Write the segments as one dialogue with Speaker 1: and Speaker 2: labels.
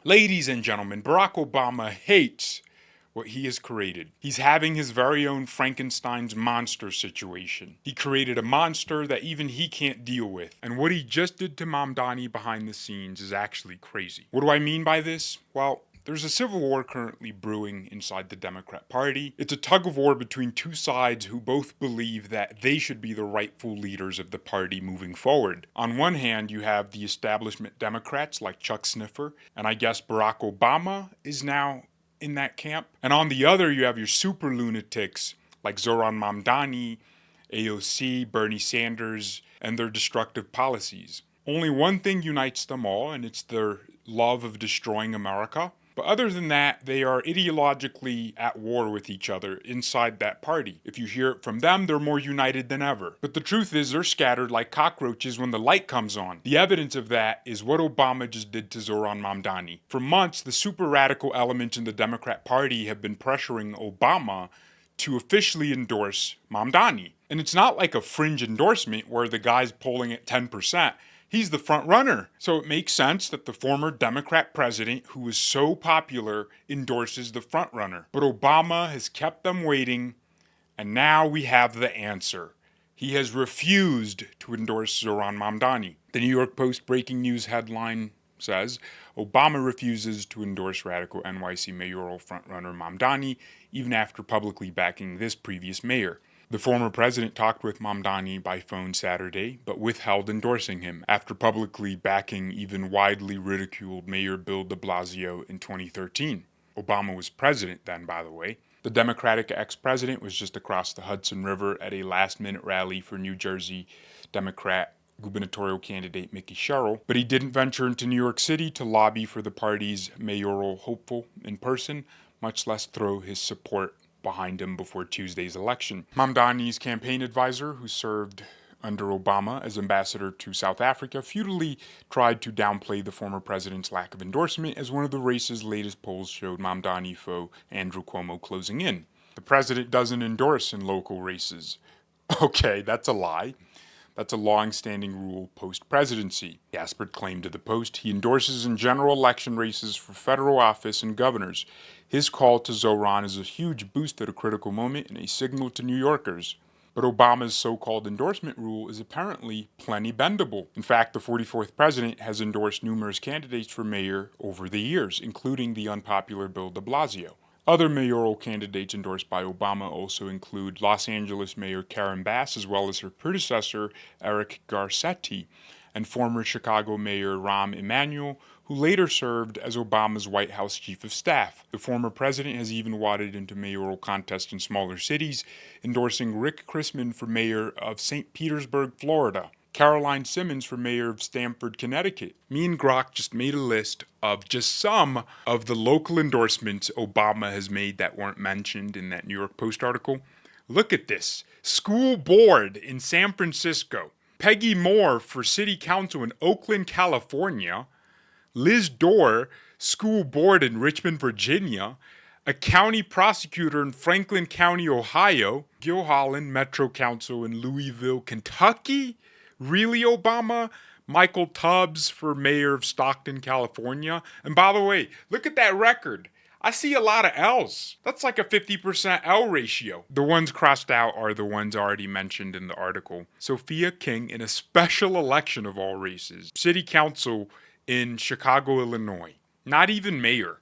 Speaker 1: Ladies and gentlemen, Barack Obama hates what he has created. He's having his very own Frankenstein's monster situation. He created a monster that even he can't deal with. And what he just did to Mamdani behind the scenes is actually crazy. What do I mean by this? Well, there's a civil war currently brewing inside the Democrat Party. It's a tug of war between two sides who both believe that they should be the rightful leaders of the party moving forward. On one hand, you have the establishment Democrats like Chuck Sniffer, and I guess Barack Obama is now in that camp. And on the other, you have your super lunatics like Zohran Mamdani, AOC, Bernie Sanders, and their destructive policies. Only one thing unites them all, and it's their love of destroying America. But other than that, they are ideologically at war with each other inside that party. If you hear it from them, they're more united than ever. But the truth is, they're scattered like cockroaches when the light comes on. The evidence of that is what Obama just did to Zohran Mamdani. For months, the super radical elements in the Democrat Party have been pressuring Obama to officially endorse Mamdani. And it's not like a fringe endorsement where the guy's polling at 10%. He's the front runner. So it makes sense that the former Democrat president, who is so popular, endorses the front runner. But Obama has kept them waiting, and now we have the answer. He has refused to endorse Zohran Mamdani. The New York Post breaking news headline says, Obama refuses to endorse radical NYC mayoral frontrunner Mamdani, even after publicly backing this previous mayor. The former president talked with Mamdani by phone Saturday, but withheld endorsing him after publicly backing even widely ridiculed Mayor Bill de Blasio in 2013. Obama was president then, by the way. The Democratic ex-president was just across the Hudson River at a last-minute rally for New Jersey Democrat gubernatorial candidate Mickey Sherrill, but he didn't venture into New York City to lobby for the party's mayoral hopeful in person, much less throw his support behind him before Tuesday's election. Mamdani's campaign advisor, who served under Obama as ambassador to South Africa, futilely tried to downplay the former president's lack of endorsement as one of the race's latest polls showed Mamdani foe Andrew Cuomo closing in. The president doesn't endorse in local races. Okay, that's a lie. That's a long-standing rule post-presidency. Gaspard claimed to the Post he endorses in general election races for federal office and governors. His call to Zohran is a huge boost at a critical moment and a signal to New Yorkers. But Obama's so-called endorsement rule is apparently plenty bendable. In fact, the 44th president has endorsed numerous candidates for mayor over the years, including the unpopular Bill de Blasio. Other mayoral candidates endorsed by Obama also include Los Angeles Mayor Karen Bass, as well as her predecessor, Eric Garcetti, and former Chicago Mayor Rahm Emanuel, who later served as Obama's White House chief of staff. The former president has even waded into mayoral contests in smaller cities, endorsing Rick Chrisman for mayor of St. Petersburg, Florida, Caroline Simmons for mayor of Stamford, Connecticut. Me and Grok just made a list of just some of the local endorsements Obama has made that weren't mentioned in that New York Post article. Look at this. School board in San Francisco. Peggy Moore for city council in Oakland, California. Liz Dorr, school board in Richmond, Virginia. A county prosecutor in Franklin County, Ohio. Gil Holland, Metro Council in Louisville, Kentucky. Really, Obama? Michael Tubbs for mayor of Stockton, California. And by the way, look at that record. I see a lot of L's. That's like a 50% L ratio. The ones crossed out are the ones already mentioned in the article. Sophia King in a special election of all races. City council in Chicago, Illinois. Not even mayor.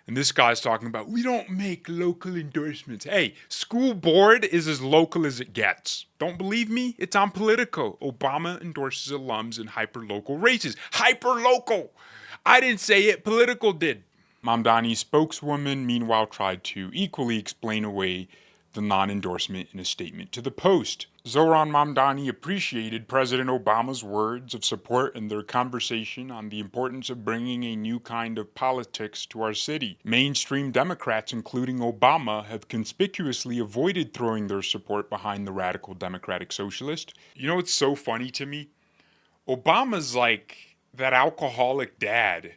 Speaker 1: And this guy's talking about, we don't make local endorsements. Hey, school board is as local as it gets. Don't believe me? It's on Politico. Obama endorses alums in hyper-local races. Hyper-local! I didn't say it, Politico did. Mamdani's spokeswoman, meanwhile, tried to equally explain away the non-endorsement in a statement to the Post. Zohran Mamdani appreciated President Obama's words of support in their conversation on the importance of bringing a new kind of politics to our city. Mainstream Democrats, including Obama, have conspicuously avoided throwing their support behind the radical Democratic Socialist. You know what's so funny to me? Obama's like that alcoholic dad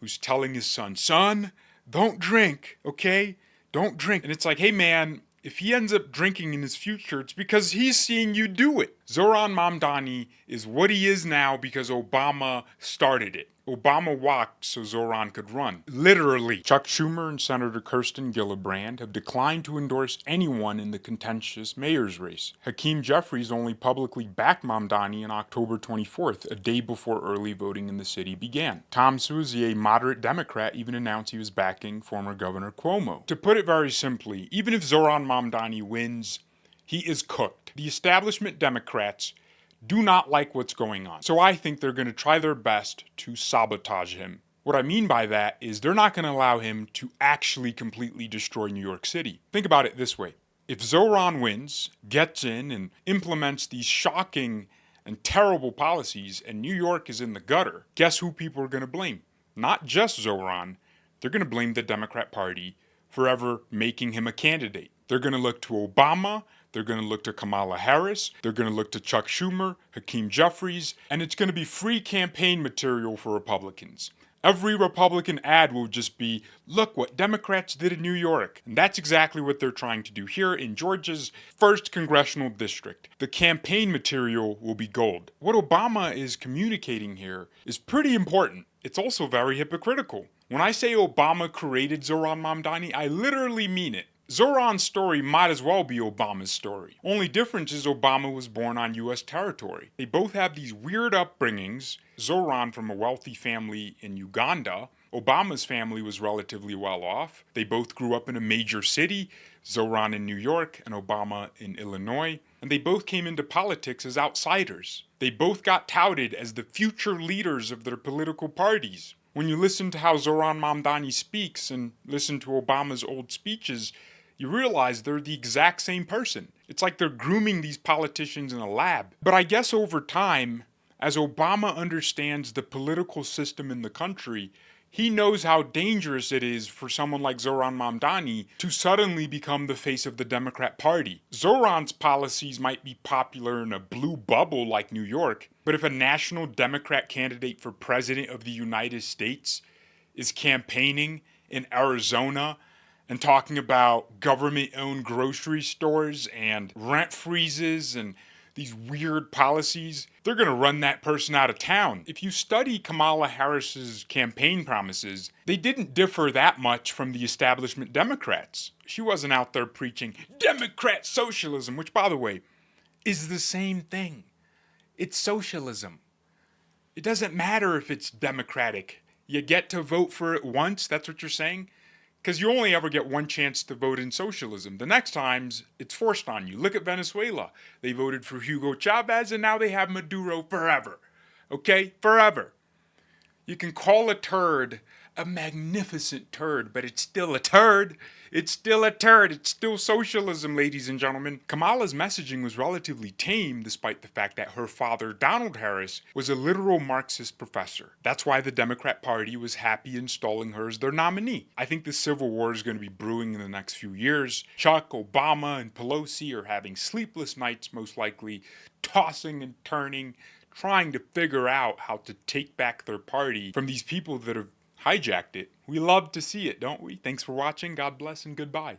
Speaker 1: who's telling his son, don't drink, okay? Don't drink. And it's like, hey man, if he ends up drinking in his future, it's because he's seeing you do it. Zohran Mamdani is what he is now because Obama started it. Obama walked so Zohran could run. Literally. Chuck Schumer and Senator Kirsten Gillibrand have declined to endorse anyone in the contentious mayor's race. Hakeem Jeffries only publicly backed Mamdani on October 24th, a day before early voting in the city began. Tom Suozzi, a moderate Democrat, even announced he was backing former Governor Cuomo. To put it very simply, even if Zohran Mamdani wins, he is cooked. The establishment Democrats do not like what's going on. So I think they're going to try their best to sabotage him. What I mean by that is they're not going to allow him to actually completely destroy New York City. Think about it this way. If Zohran wins, gets in, and implements these shocking and terrible policies, and New York is in the gutter, guess who people are going to blame? Not just Zohran. They're going to blame the Democrat Party for ever making him a candidate. They're going to look to Obama. They're going to look to Kamala Harris. They're going to look to Chuck Schumer, Hakeem Jeffries, and it's going to be free campaign material for Republicans. Every Republican ad will just be, look what Democrats did in New York. And that's exactly what they're trying to do here in Georgia's 1st congressional district. The campaign material will be gold. What Obama is communicating here is pretty important. It's also very hypocritical. When I say Obama created Zohran Mamdani, I literally mean it. Zohran's story might as well be Obama's story. Only difference is Obama was born on U.S. territory. They both have these weird upbringings. Zohran from a wealthy family in Uganda. Obama's family was relatively well off. They both grew up in a major city, Zohran in New York and Obama in Illinois. And they both came into politics as outsiders. They both got touted as the future leaders of their political parties. When you listen to how Zohran Mamdani speaks and listen to Obama's old speeches, you realize they're the exact same person. It's like they're grooming these politicians in a lab. But I guess over time, as Obama understands the political system in the country, he knows how dangerous it is for someone like Zohran Mamdani to suddenly become the face of the Democrat Party. Zohran's policies might be popular in a blue bubble like New York, but if a national Democrat candidate for president of the United States is campaigning in Arizona and talking about government-owned grocery stores and rent freezes and these weird policies, they're going to run that person out of town. If you study Kamala Harris's campaign promises, they didn't differ that much from the establishment Democrats. She wasn't out there preaching Democrat socialism, which, by the way, is the same thing. It's socialism. It doesn't matter if it's democratic. You get to vote for it once, that's what you're saying? Because you only ever get one chance to vote in socialism. The next times, it's forced on you. Look at Venezuela. They voted for Hugo Chavez, and now they have Maduro forever. Okay? Forever. You can call a turd a magnificent turd, but it's still a turd. It's still a turd. It's still socialism, ladies and gentlemen. Kamala's messaging was relatively tame, despite the fact that her father, Donald Harris, was a literal Marxist professor. That's why the Democrat Party was happy installing her as their nominee. I think the Civil War is going to be brewing in the next few years. Chuck, Obama, and Pelosi are having sleepless nights, most likely, tossing and turning, trying to figure out how to take back their party from these people that have hijacked it. We love to see it, don't we? Thanks for watching. God bless and goodbye.